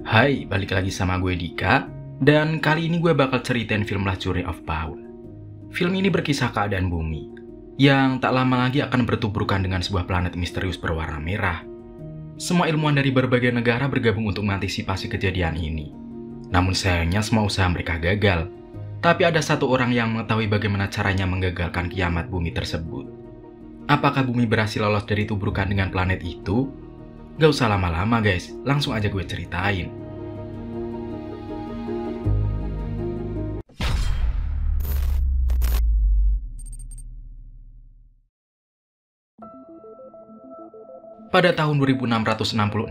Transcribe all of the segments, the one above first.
Hai, balik lagi sama gue Dika. Dan kali ini gue bakal ceritain film Last Journey of Paul. Film ini berkisah keadaan bumi yang tak lama lagi akan bertubrukan dengan sebuah planet misterius berwarna merah. Semua ilmuwan dari berbagai negara bergabung untuk mengantisipasi kejadian ini. Namun sayangnya semua usaha mereka gagal. Tapi ada satu orang yang mengetahui bagaimana caranya menggagalkan kiamat bumi tersebut. Apakah bumi berhasil lolos dari tubrukan dengan planet itu? Gak usah lama-lama guys, langsung aja gue ceritain. Pada tahun 2666,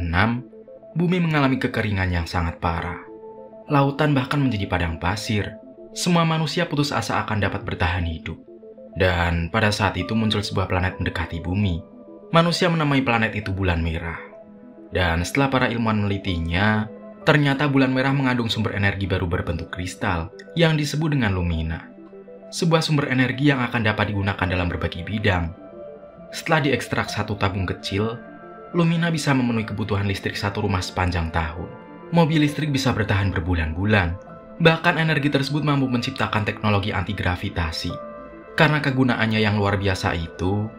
bumi mengalami kekeringan yang sangat parah. Lautan bahkan menjadi padang pasir. Semua manusia putus asa akan dapat bertahan hidup. Dan pada saat itu muncul sebuah planet mendekati bumi. Manusia menamai planet itu bulan merah. Dan setelah para ilmuwan menelitinya, ternyata bulan merah mengandung sumber energi baru berbentuk kristal yang disebut dengan lumina. Sebuah sumber energi yang akan dapat digunakan dalam berbagai bidang. Setelah diekstrak satu tabung kecil, lumina bisa memenuhi kebutuhan listrik satu rumah sepanjang tahun. Mobil listrik bisa bertahan berbulan-bulan. Bahkan energi tersebut mampu menciptakan teknologi anti-gravitasi. Karena kegunaannya yang luar biasa itu,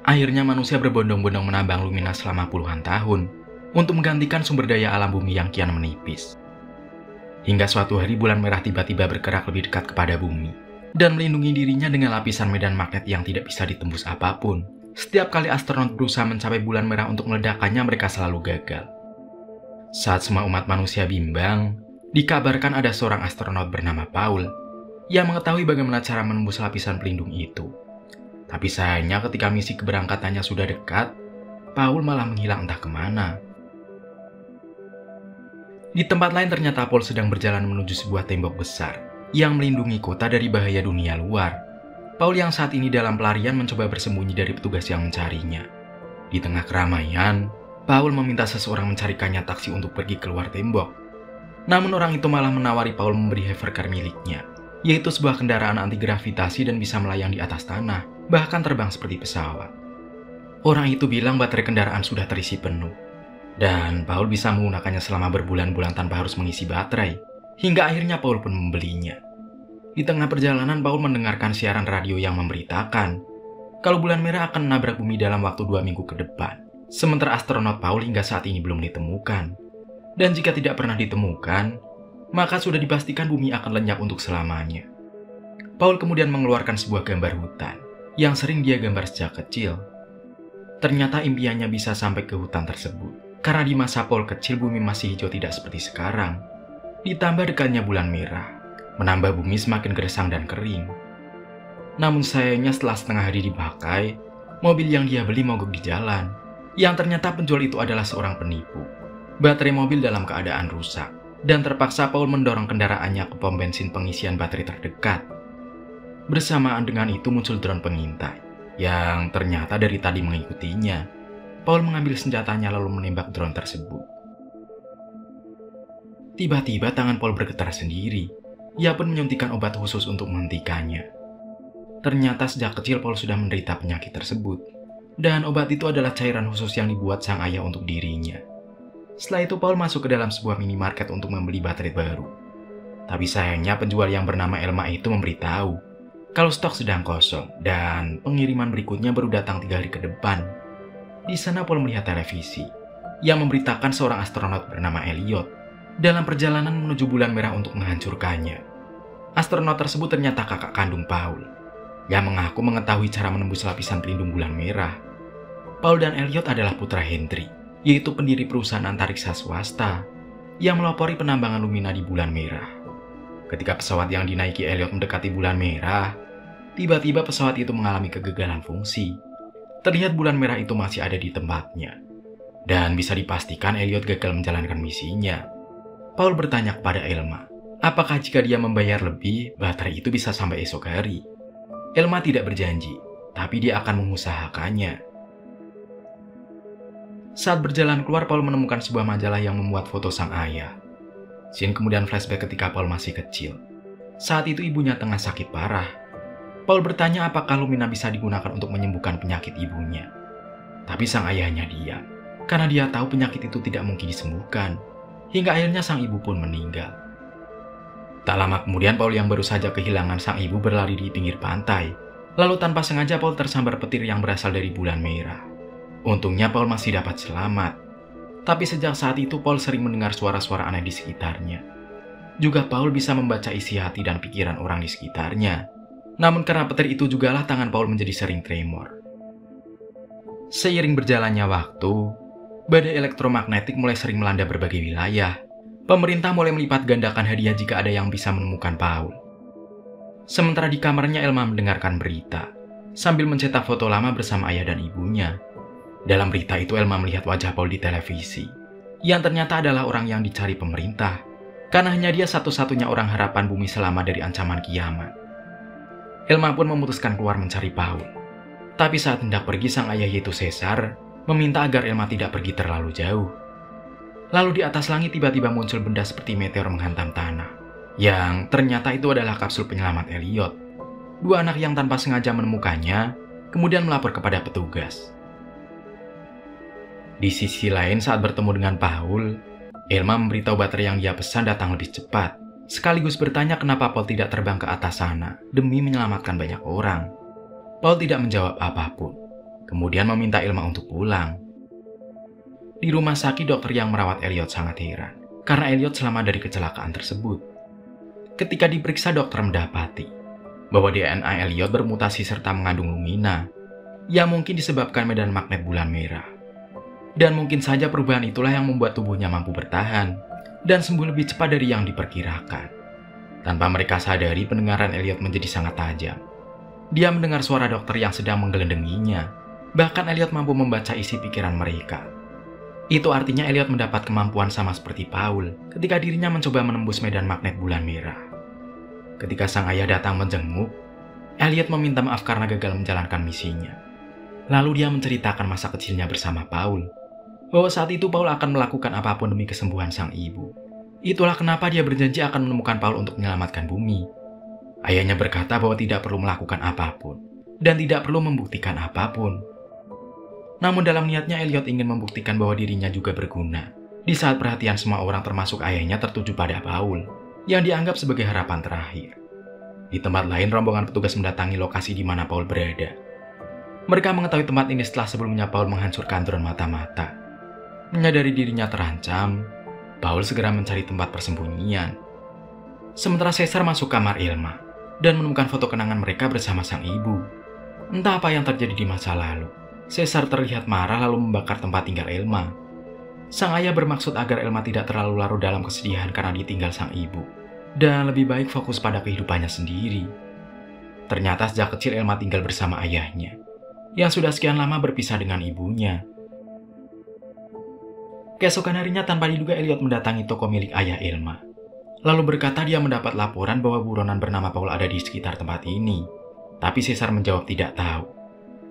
akhirnya manusia berbondong-bondong menambang lumina selama puluhan tahun untuk menggantikan sumber daya alam bumi yang kian menipis. Hingga suatu hari bulan merah tiba-tiba bergerak lebih dekat kepada bumi dan melindungi dirinya dengan lapisan medan magnet yang tidak bisa ditembus apapun. Setiap kali astronot berusaha mencapai bulan merah untuk meledakannya, mereka selalu gagal. Saat semua umat manusia bimbang, dikabarkan ada seorang astronot bernama Paul yang mengetahui bagaimana cara menembus lapisan pelindung itu. Tapi sayangnya ketika misi keberangkatannya sudah dekat, Paul malah menghilang entah kemana. Di tempat lain ternyata Paul sedang berjalan menuju sebuah tembok besar yang melindungi kota dari bahaya dunia luar. Paul yang saat ini dalam pelarian mencoba bersembunyi dari petugas yang mencarinya. Di tengah keramaian, Paul meminta seseorang mencarikannya taksi untuk pergi keluar tembok. Namun orang itu malah menawari Paul memberi hovercar miliknya, yaitu sebuah kendaraan anti-gravitasi dan bisa melayang di atas tanah, bahkan terbang seperti pesawat. Orang itu bilang baterai kendaraan sudah terisi penuh, dan Paul bisa menggunakannya selama berbulan-bulan tanpa harus mengisi baterai, hingga akhirnya Paul pun membelinya. Di tengah perjalanan, Paul mendengarkan siaran radio yang memberitakan kalau bulan merah akan menabrak bumi dalam waktu 2 minggu ke depan. Sementara astronot Paul hingga saat ini belum ditemukan. Dan jika tidak pernah ditemukan, maka sudah dipastikan bumi akan lenyap untuk selamanya. Paul kemudian mengeluarkan sebuah gambar hutan yang sering dia gambar sejak kecil. Ternyata impiannya bisa sampai ke hutan tersebut. Karena di masa Paul kecil bumi masih hijau tidak seperti sekarang. Ditambah dekatnya bulan merah, menambah bumi semakin gersang dan kering. Namun sayangnya setelah setengah hari dipakai, mobil yang dia beli mogok di jalan. Yang ternyata penjual itu adalah seorang penipu. Baterai mobil dalam keadaan rusak, dan terpaksa Paul mendorong kendaraannya ke pom bensin pengisian baterai terdekat. Bersamaan dengan itu muncul drone pengintai, yang ternyata dari tadi mengikutinya. Paul mengambil senjatanya lalu menembak drone tersebut. Tiba-tiba tangan Paul bergetar sendiri. Ia pun menyuntikkan obat khusus untuk menghentikannya. Ternyata sejak kecil Paul sudah menderita penyakit tersebut. Dan obat itu adalah cairan khusus yang dibuat sang ayah untuk dirinya. Setelah itu Paul masuk ke dalam sebuah minimarket untuk membeli baterai baru. Tapi sayangnya penjual yang bernama Elma itu memberitahu kalau stok sedang kosong dan pengiriman berikutnya baru datang 3 hari ke depan. Di sana Paul melihat televisi yang memberitakan seorang astronot bernama Elliot dalam perjalanan menuju bulan merah untuk menghancurkannya. Astronot tersebut ternyata kakak kandung Paul, yang mengaku mengetahui cara menembus lapisan pelindung bulan merah. Paul dan Elliot adalah putra Henry, yaitu pendiri perusahaan antariksa swasta, yang melopori penambangan lumina di bulan merah. Ketika pesawat yang dinaiki Elliot mendekati bulan merah, tiba-tiba pesawat itu mengalami kegagalan fungsi. Terlihat bulan merah itu masih ada di tempatnya, dan bisa dipastikan Elliot gagal menjalankan misinya. Paul bertanya kepada Elma, apakah jika dia membayar lebih, baterai itu bisa sampai esok hari? Elma tidak berjanji, tapi dia akan mengusahakannya. Saat berjalan keluar, Paul menemukan sebuah majalah yang memuat foto sang ayah. Scene kemudian flashback ketika Paul masih kecil. Saat itu ibunya tengah sakit parah. Paul bertanya apakah lumina bisa digunakan untuk menyembuhkan penyakit ibunya. Tapi sang ayahnya diam, karena dia tahu penyakit itu tidak mungkin disembuhkan. hingga akhirnya sang ibu pun meninggal. Tak lama kemudian Paul yang baru saja kehilangan sang ibu berlari di pinggir pantai. Lalu tanpa sengaja Paul tersambar petir yang berasal dari bulan merah. Untungnya Paul masih dapat selamat. Tapi sejak saat itu Paul sering mendengar suara-suara aneh di sekitarnya. Juga Paul bisa membaca isi hati dan pikiran orang di sekitarnya. Namun karena petir itu jugalah tangan Paul menjadi sering tremor. Seiring berjalannya waktu, badai elektromagnetik mulai sering melanda berbagai wilayah. Pemerintah mulai melipat gandakan hadiah jika ada yang bisa menemukan Paul. Sementara di kamarnya Elma mendengarkan berita, sambil mencetak foto lama bersama ayah dan ibunya. Dalam berita itu Elma melihat wajah Paul di televisi, yang ternyata adalah orang yang dicari pemerintah, karena hanya dia satu-satunya orang harapan bumi selamat dari ancaman kiamat. Elma pun memutuskan keluar mencari Paul. Tapi saat hendak pergi, sang ayah yaitu Caesar meminta agar Elma tidak pergi terlalu jauh. Lalu di atas langit tiba-tiba muncul benda seperti meteor menghantam tanah, yang ternyata itu adalah kapsul penyelamat Elliot. Dua anak yang tanpa sengaja menemukannya, kemudian melapor kepada petugas. Di sisi lain, saat bertemu dengan Paul, Elma memberitahu baterai yang dia pesan datang lebih cepat, sekaligus bertanya kenapa Paul tidak terbang ke atas sana demi menyelamatkan banyak orang. Paul tidak menjawab apapun, kemudian meminta Elma untuk pulang. Di rumah sakit, dokter yang merawat Elliot sangat heran karena Elliot selamat dari kecelakaan tersebut. Ketika diperiksa, dokter mendapati bahwa DNA Elliot bermutasi serta mengandung lumina yang mungkin disebabkan medan magnet bulan merah. Dan mungkin saja perubahan itulah yang membuat tubuhnya mampu bertahan dan sembuh lebih cepat dari yang diperkirakan. Tanpa mereka sadari, pendengaran Elliot menjadi sangat tajam. Dia mendengar suara dokter yang sedang menggelendenginya. Bahkan Elliot mampu membaca isi pikiran mereka. Itu artinya Elliot mendapat kemampuan sama seperti Paul ketika dirinya mencoba menembus medan magnet bulan merah. Ketika sang ayah datang menjenguk, Elliot meminta maaf karena gagal menjalankan misinya. Lalu dia menceritakan masa kecilnya bersama Paul, bahwa saat itu Paul akan melakukan apapun demi kesembuhan sang ibu. Itulah kenapa dia berjanji akan menemukan Paul untuk menyelamatkan bumi. Ayahnya berkata bahwa tidak perlu melakukan apapun dan tidak perlu membuktikan apapun. Namun dalam niatnya Elliot ingin membuktikan bahwa dirinya juga berguna. Di saat perhatian semua orang termasuk ayahnya tertuju pada Paul, yang dianggap sebagai harapan terakhir. Di tempat lain, rombongan petugas mendatangi lokasi di mana Paul berada. Mereka mengetahui tempat ini setelah sebelumnya Paul menghancurkan drone mata-mata. Menyadari dirinya terancam, Paul segera mencari tempat persembunyian. Sementara Caesar masuk kamar Elma dan menemukan foto kenangan mereka bersama sang ibu. Entah apa yang terjadi di masa lalu, Caesar terlihat marah lalu membakar tempat tinggal Elma. Sang ayah bermaksud agar Elma tidak terlalu larut dalam kesedihan karena ditinggal sang ibu, dan lebih baik fokus pada kehidupannya sendiri. Ternyata sejak kecil Elma tinggal bersama ayahnya, yang sudah sekian lama berpisah dengan ibunya. Keesokan harinya tanpa diduga Elliot mendatangi toko milik ayah Elma. Lalu berkata dia mendapat laporan bahwa buronan bernama Paul ada di sekitar tempat ini. Tapi Caesar menjawab tidak tahu.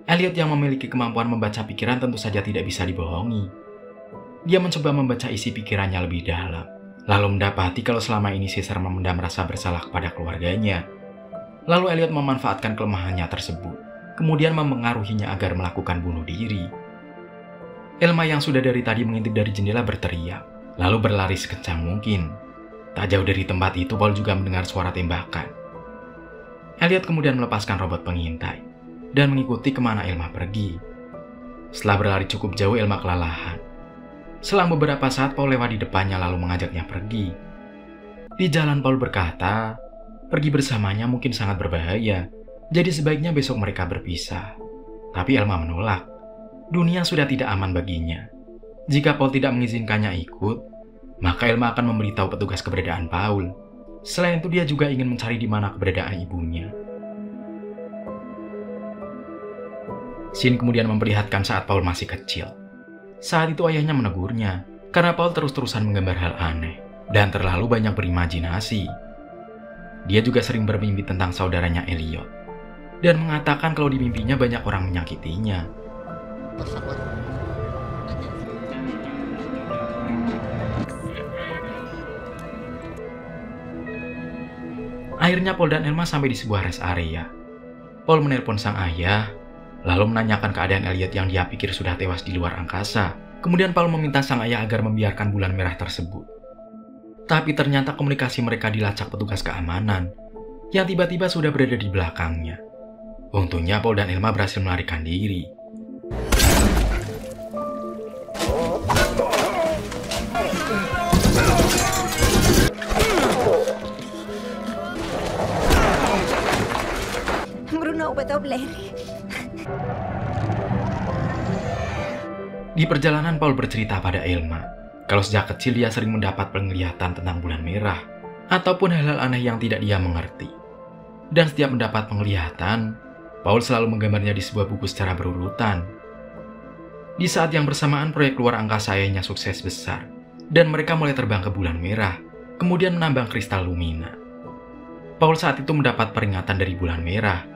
Elliot yang memiliki kemampuan membaca pikiran tentu saja tidak bisa dibohongi. Dia mencoba membaca isi pikirannya lebih dalam. Lalu mendapati kalau selama ini Caesar memendam rasa bersalah kepada keluarganya. Lalu Elliot memanfaatkan kelemahannya tersebut, kemudian mempengaruhinya agar melakukan bunuh diri. Elma yang sudah dari tadi mengintip dari jendela berteriak, lalu berlari sekencang mungkin. Tak jauh dari tempat itu, Paul juga mendengar suara tembakan. Elliot kemudian melepaskan robot pengintai dan mengikuti kemana Elma pergi. Setelah berlari cukup jauh, Elma kelelahan. Selang beberapa saat, Paul lewat di depannya lalu mengajaknya pergi. Di jalan, Paul berkata, pergi bersamanya mungkin sangat berbahaya, jadi sebaiknya besok mereka berpisah. Tapi Elma menolak. Dunia sudah tidak aman baginya. Jika Paul tidak mengizinkannya ikut, maka Elma akan memberitahu petugas keberadaan Paul. Selain itu, dia juga ingin mencari di mana keberadaan ibunya. Scene kemudian memperlihatkan saat Paul masih kecil. Saat itu ayahnya menegurnya, karena Paul terus-terusan menggambar hal aneh dan terlalu banyak berimajinasi. Dia juga sering bermimpi tentang saudaranya Elliot, dan mengatakan kalau di mimpinya banyak orang menyakitinya. Akhirnya Paul dan Elma sampai di sebuah rest area. Paul menelpon sang ayah, lalu menanyakan keadaan Elliot yang dia pikir sudah tewas di luar angkasa. Kemudian Paul meminta sang ayah agar membiarkan bulan merah tersebut, Tapi ternyata komunikasi mereka dilacak petugas keamanan yang tiba-tiba sudah berada di belakangnya. Untungnya Paul dan Elma berhasil melarikan diri. Bruno Betobler. Di perjalanan Paul bercerita pada Elma kalau sejak kecil dia sering mendapat penglihatan tentang bulan merah ataupun hal-hal aneh yang tidak dia mengerti. Dan setiap mendapat penglihatan, Paul selalu menggambarnya di sebuah buku secara berurutan. Di saat yang bersamaan proyek luar angkasa ayahnya sukses besar dan mereka mulai terbang ke bulan merah, kemudian menambang kristal Lumina. Paul saat itu mendapat peringatan dari bulan merah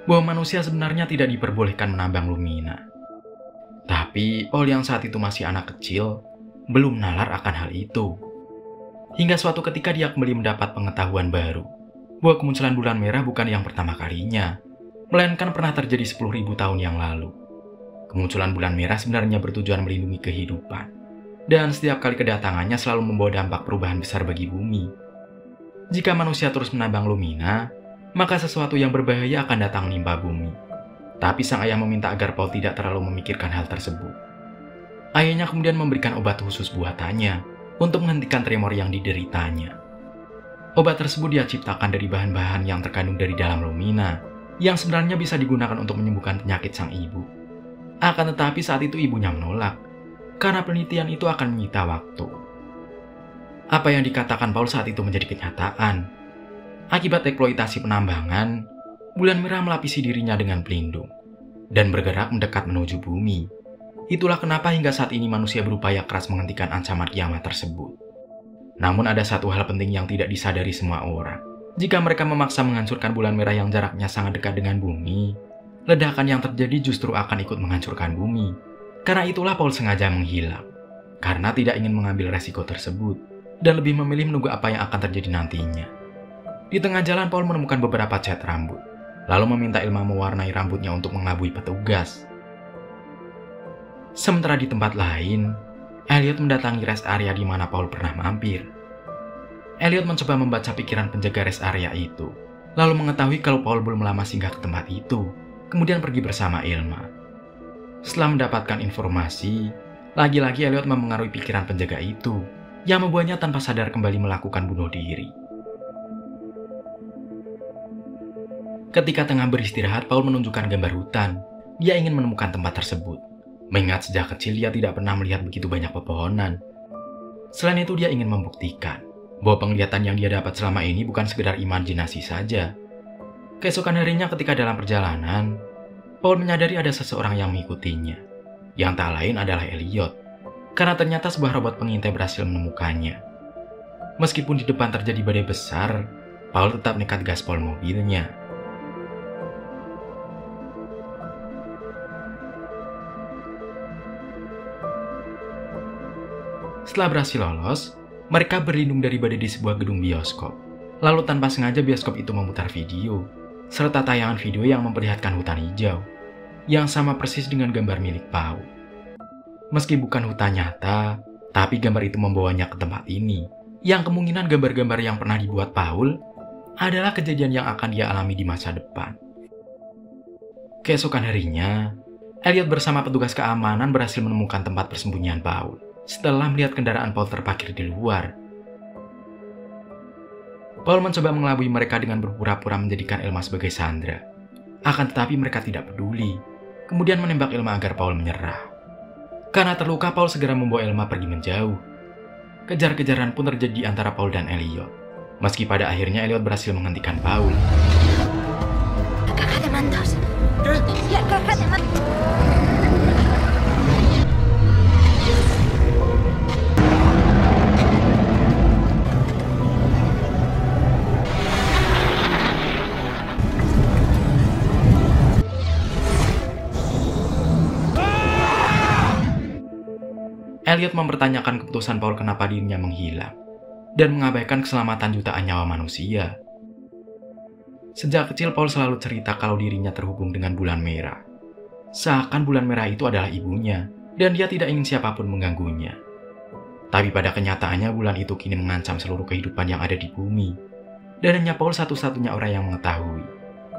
bahwa manusia sebenarnya tidak diperbolehkan menambang Lumina. Tapi Paul yang saat itu masih anak kecil belum nalar akan hal itu. Hingga suatu ketika dia kembali mendapat pengetahuan baru bahwa kemunculan bulan merah bukan yang pertama kalinya, melainkan pernah terjadi 10.000 tahun yang lalu. Kemunculan bulan merah sebenarnya bertujuan melindungi kehidupan, dan setiap kali kedatangannya selalu membawa dampak perubahan besar bagi bumi. Jika manusia terus menambang Lumina, maka sesuatu yang berbahaya akan datang menimpa bumi. Tapi sang ayah meminta agar Paul tidak terlalu memikirkan hal tersebut. Ayahnya kemudian memberikan obat khusus buatannya untuk menghentikan tremor yang dideritanya. Obat tersebut dia ciptakan dari bahan-bahan yang terkandung dari dalam Lumina, yang sebenarnya bisa digunakan untuk menyembuhkan penyakit sang ibu. Akan tetapi saat itu ibunya menolak, karena penelitian itu akan menyita waktu. Apa yang dikatakan Paul saat itu menjadi kenyataan. Akibat eksploitasi penambangan, bulan merah melapisi dirinya dengan pelindung dan bergerak mendekat menuju bumi. Itulah kenapa hingga saat ini manusia berupaya keras menghentikan ancaman kiamat tersebut. Namun ada satu hal penting yang tidak disadari semua orang. Jika mereka memaksa menghancurkan bulan merah yang jaraknya sangat dekat dengan bumi, ledakan yang terjadi justru akan ikut menghancurkan bumi. Karena itulah Paul sengaja menghilang, karena tidak ingin mengambil resiko tersebut dan lebih memilih menunggu apa yang akan terjadi nantinya. Di tengah jalan Paul menemukan beberapa cat rambut, lalu meminta Elma mewarnai rambutnya untuk mengelabui petugas. Sementara di tempat lain, Elliot mendatangi rest area di mana Paul pernah mampir. Elliot mencoba membaca pikiran penjaga rest area itu, lalu mengetahui kalau Paul belum lama singgah ke tempat itu, kemudian pergi bersama Elma. Setelah mendapatkan informasi, lagi-lagi Elliot mempengaruhi pikiran penjaga itu, yang membuatnya tanpa sadar kembali melakukan bunuh diri. Ketika tengah beristirahat, Paul menunjukkan gambar hutan. Dia ingin menemukan tempat tersebut. Mengingat sejak kecil dia tidak pernah melihat begitu banyak pepohonan. Selain itu dia ingin membuktikan bahwa penglihatan yang dia dapat selama ini bukan sekedar imajinasi saja. Keesokan harinya ketika dalam perjalanan, Paul menyadari ada seseorang yang mengikutinya. Yang tak lain adalah Elliot. Karena ternyata sebuah robot pengintai berhasil menemukannya. Meskipun di depan terjadi badai besar, Paul tetap nekat gaspol mobilnya. Setelah berhasil lolos, mereka berlindung dari badai di sebuah gedung bioskop. Lalu tanpa sengaja bioskop itu memutar video, serta tayangan video yang memperlihatkan hutan hijau, yang sama persis dengan gambar milik Paul. Meski bukan hutan nyata, tapi gambar itu membawanya ke tempat ini, yang kemungkinan gambar-gambar yang pernah dibuat Paul adalah kejadian yang akan dia alami di masa depan. Keesokan harinya, Elliot bersama petugas keamanan berhasil menemukan tempat persembunyian Paul. Setelah melihat kendaraan Paul terparkir di luar, Paul mencoba mengelabui mereka dengan berpura-pura menjadikan Elma sebagai sandera. Akan tetapi mereka tidak peduli, kemudian menembak Elma agar Paul menyerah. Karena terluka, Paul segera membawa Elma pergi menjauh. Kejar-kejaran pun terjadi di antara Paul dan Elliot. Meski pada akhirnya Elliot berhasil menghentikan Paul. Kakak mantos. Ya, kakak mantos. Elliot mempertanyakan keputusan Paul kenapa dirinya menghilang dan mengabaikan keselamatan jutaan nyawa manusia. Sejak kecil Paul selalu cerita kalau dirinya terhubung dengan bulan merah. Seakan bulan merah itu adalah ibunya dan dia tidak ingin siapapun mengganggunya. Tapi pada kenyataannya bulan itu kini mengancam seluruh kehidupan yang ada di bumi. Dan hanya Paul satu-satunya orang yang mengetahui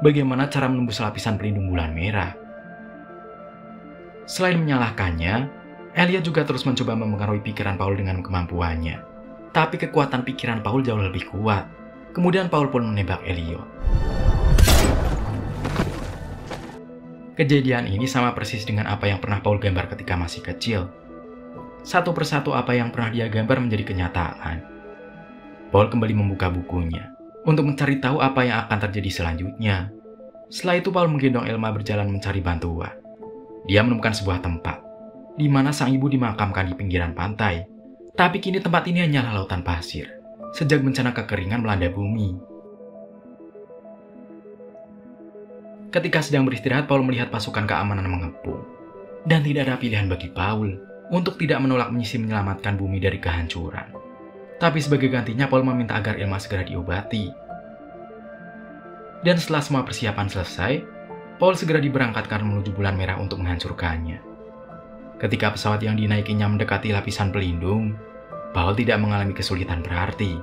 bagaimana cara menembus lapisan pelindung bulan merah. Selain menyalahkannya, Elliot juga terus mencoba mempengaruhi pikiran Paul dengan kemampuannya. Tapi kekuatan pikiran Paul jauh lebih kuat. Kemudian Paul pun menembak Elliot. Kejadian ini sama persis dengan apa yang pernah Paul gambar ketika masih kecil. Satu persatu apa yang pernah dia gambar menjadi kenyataan. Paul kembali membuka bukunya untuk mencari tahu apa yang akan terjadi selanjutnya. Setelah itu Paul menggendong Elma berjalan mencari bantuan. Dia menemukan sebuah tempat di mana sang ibu dimakamkan di pinggiran pantai. Tapi kini tempat ini hanyalah lautan pasir sejak bencana kekeringan melanda bumi. Ketika sedang beristirahat, Paul melihat pasukan keamanan mengepung. Dan tidak ada pilihan bagi Paul untuk tidak menolak misi menyelamatkan bumi dari kehancuran. Tapi sebagai gantinya, Paul meminta agar Elma segera diobati. Dan setelah semua persiapan selesai, Paul segera diberangkatkan menuju bulan merah untuk menghancurkannya. Ketika pesawat yang dinaikinya mendekati lapisan pelindung, Paul tidak mengalami kesulitan berarti.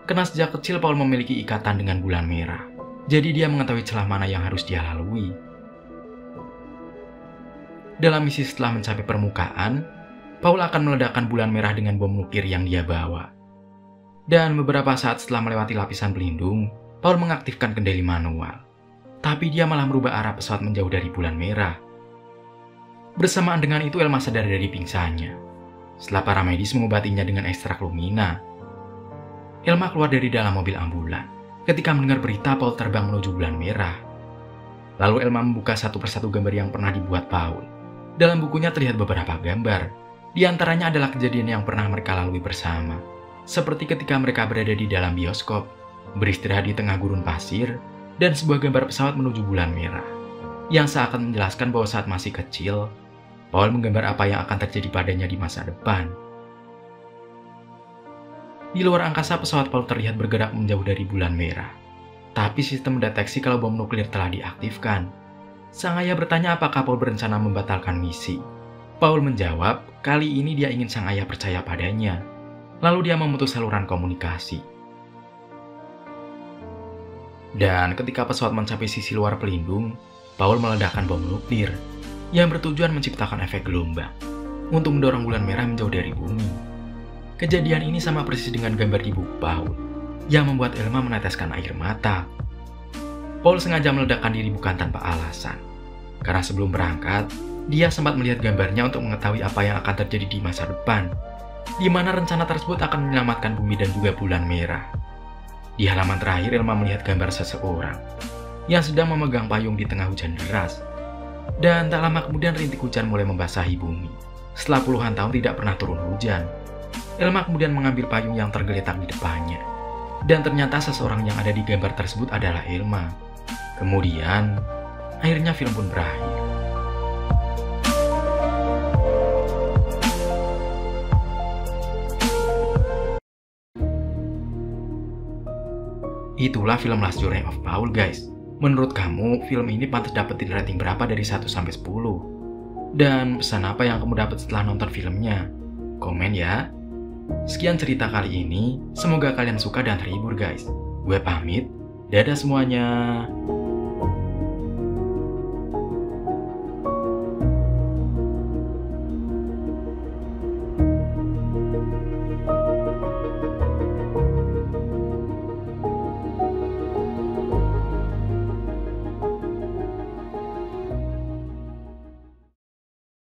Karena sejak kecil Paul memiliki ikatan dengan bulan merah. Jadi dia mengetahui celah mana yang harus dia lalui. Dalam misi setelah mencapai permukaan, Paul akan meledakkan bulan merah dengan bom nuklir yang dia bawa. Dan beberapa saat setelah melewati lapisan pelindung, Paul mengaktifkan kendali manual. Tapi dia malah merubah arah pesawat menjauh dari bulan merah. Bersamaan dengan itu Elma sadar dari pingsannya. Setelah para medis mengobatinya dengan ekstrak lumina, Elma keluar dari dalam mobil ambulan. Ketika mendengar berita, Paul terbang menuju bulan merah. Lalu Elma membuka satu persatu gambar yang pernah dibuat Paul. Dalam bukunya terlihat beberapa gambar. Di antaranya adalah kejadian yang pernah mereka lalui bersama. Seperti ketika mereka berada di dalam bioskop, beristirahat di tengah gurun pasir, dan sebuah gambar pesawat menuju bulan merah. Yang seakan menjelaskan bahwa saat masih kecil, Paul menggambar apa yang akan terjadi padanya di masa depan. Di luar angkasa, pesawat Paul terlihat bergerak menjauh dari bulan merah. Tapi sistem mendeteksi kalau bom nuklir telah diaktifkan. Sang ayah bertanya apakah Paul berencana membatalkan misi. Paul menjawab, kali ini dia ingin sang ayah percaya padanya. Lalu dia memutus saluran komunikasi. Dan ketika pesawat mencapai sisi luar pelindung, Paul meledakkan bom nuklir yang bertujuan menciptakan efek gelombang untuk mendorong bulan merah menjauh dari bumi. Kejadian ini sama persis dengan gambar di buku Paul yang membuat Elma meneteskan air mata. Paul sengaja meledakkan diri bukan tanpa alasan, karena sebelum berangkat, dia sempat melihat gambarnya untuk mengetahui apa yang akan terjadi di masa depan, di mana rencana tersebut akan menyelamatkan bumi dan juga bulan merah. Di halaman terakhir, Elma melihat gambar seseorang yang sedang memegang payung di tengah hujan deras. Dan tak lama kemudian rintik hujan mulai membasahi bumi. Setelah puluhan tahun tidak pernah turun hujan, Elma kemudian mengambil payung yang tergeletak di depannya. Dan ternyata seseorang yang ada di gambar tersebut adalah Elma. Kemudian, akhirnya film pun berakhir. Itulah film Last Journey of Paul, guys. Menurut kamu, film ini pantas dapetin rating berapa dari 1 sampai 10? Dan pesan apa yang kamu dapat setelah nonton filmnya? Komen ya. Sekian cerita kali ini, semoga kalian suka dan terhibur, guys. Gue pamit, dadah semuanya.